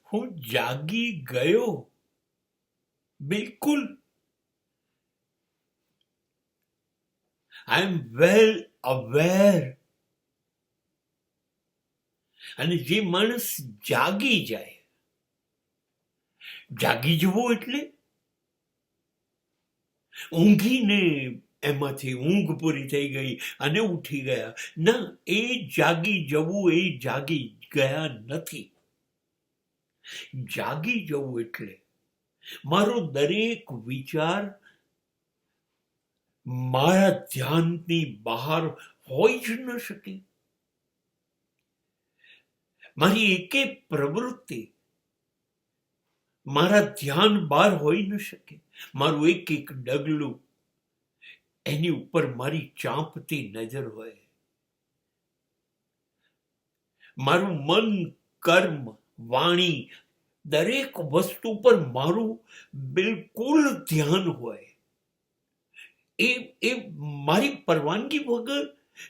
હું જાગી ગયો, બિલકુલ. આઈ એમ વેલ અવેર. અને જે માણસ જાગી જાય, જાગી જવું એટલે ઊંઘીને એમાંથી ઊંઘ પૂરી થઈ ગઈ અને ઉઠી ગયા, ના, એ જાગી જવું, એ જાગી ગયા નથી. જાગી જવું એટલે મારો દરેક વિચાર મારા ધ્યાનની બહાર હોઈ જ ન શકે. મારી એકે પ્રવૃત્તિ મારા ધ્યાન બહાર હોઈ ન શકે. મારું એક એક ડગલું એની ઉપર મારી ચાંપતી નજર હોય. મારું મન, કર્મ, વાણી, દરેક વસ્તુ પર મારું બિલકુલ ધ્યાન હોય. એ મારી પરવાનગી વગર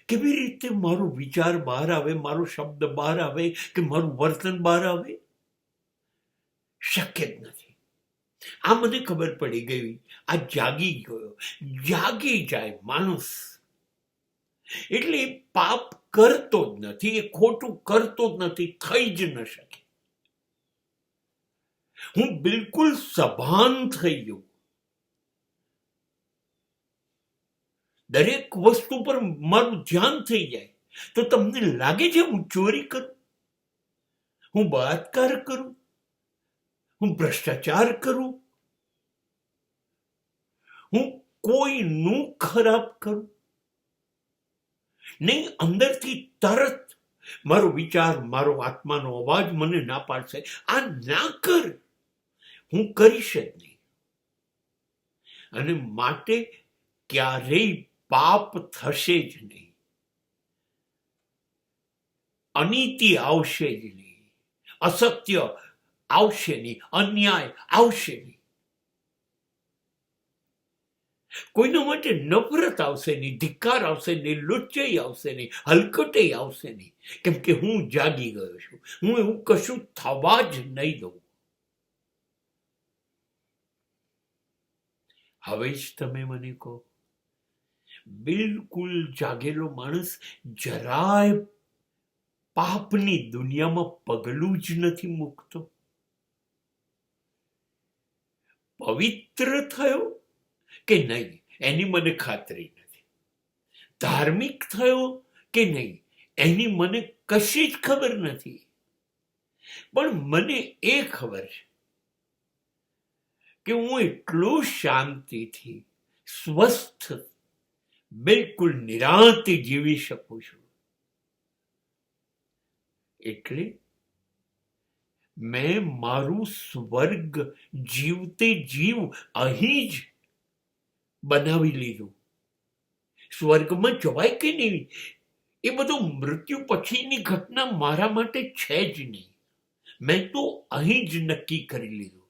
કેવી રીતે મારો વિચાર બહાર આવે, મારો શબ્દ બહાર આવે કે મારું વર્તન બહાર આવે? શક્ય જ નથી. આ મને ખબર પડી ગઈ. આ જાગી ગયો. જાગી જાય માણસ એટલે એ પાપ કરતો જ નથી, એ ખોટું કરતો જ નથી, થઈ જ ન શકે. હું બિલકુલ સભાન થઈ ગયો. દરેક વસ્તુ પર મારું ધ્યાન થઈ જાય તો તમને લાગે છે હું ચોરી કરું, હું બળાત્કાર કરું, હું ભ્રષ્ટાચાર કરું, હું કોઈનું ખરાબ કરું? નહીં, અંદરથી તરત મારો વિચાર, મારો આત્માનો અવાજ મને ના પાડશે, આ ના કર. હું કરીશ જ નહીં. અને માટે ક્યારેય પાપ થશે જ નહીં, અનીતિ આવશે જ નહીં, અસત્ય આવશે નહીં, અન્યાય આવશે નહીં. કોઈના માટે નફરત આવશે નહીં, ધિક્કાર આવશે નહીં, લુચ્ચાઈ આવશે નહીં, હલકટાઈ આવશે નહીં, કેમ કે હું જાગી ગયો છું. હું એવું કશું થવા જ નહીં દઉં. હવે જ તમે મને કહો, બિલકુલ જાગેલો માણસ જરાય પાપની દુનિયામાં પગલું જ નથી મૂકતો. પવિત્ર થયો કે નહીં એની મને ખાતરી નથી. ધાર્મિક થયો કે નહીં એની મને કશી જ ખબર નથી. પણ મને એ ખબર છે કે હું એટલું શાંતિથી, સ્વસ્થ, બિલકુલ નિરાંતે જીવી શકું છું. એટલે મેં મારું સ્વર્ગ જીવતે જીવ અહીં જ બનાવી લીધું. સ્વર્ગમાં જવાય કે નહીં એ બધું મૃત્યુ પછીની ઘટના મારા માટે છે જ નહીં. મેં તો અહીં જ નક્કી કરી લીધું.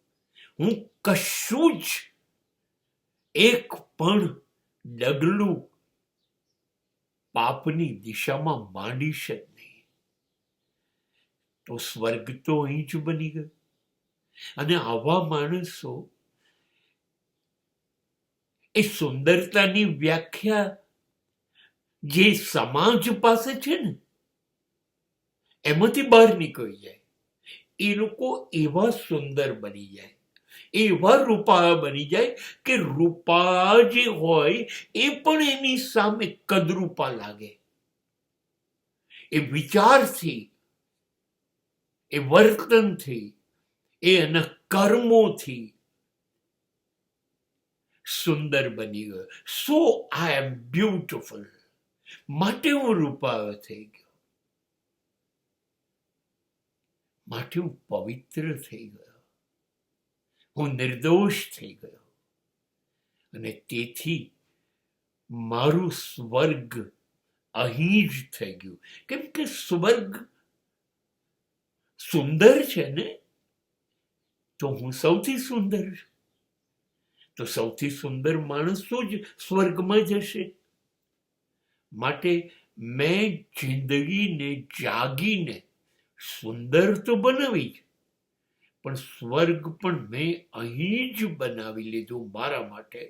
હું કશું જ એક પણ ડગલું પાપની દિશામાં માંડીશ જ નહીં. તો સ્વર્ગ તો અહીં જ બની ગયો. અને આવા માણસો, એ સુંદરતાની વ્યાખ્યા જે સમાજ પાસે છે ને એમાંથી બહાર નીકળી જાય. એ લોકો એવા સુંદર બની જાય, એવા રૂપાળા બની જાય કે રૂપા જે હોય એ પણ એની સામે કદરૂપા લાગે. એ વિચારથી, એ વર્તનથી, એ એના કર્મોથી સુંદર બની ગયો. સો આઈ એમ બ્યુટીફુલ. માટે હું રૂપાળો થઈ ગયો, માટે હું પવિત્ર થઈ ગયો, હું નિર્દોષ થઈ ગયો. અને તેથી મારું સ્વર્ગ અહીં જ થઈ ગયું. કેમ કે સ્વર્ગ સુંદર છે ને, તો હું સૌથી સુંદર છું. તો સૌથી સુંદર માણસો જ સ્વર્ગમાં જશે. માટે મેં જિંદગીને જાગીને સુંદર તો બનાવી જ, પણ સ્વર્ગ પણ મેં અહીં જ બનાવી લીધું મારા માટે.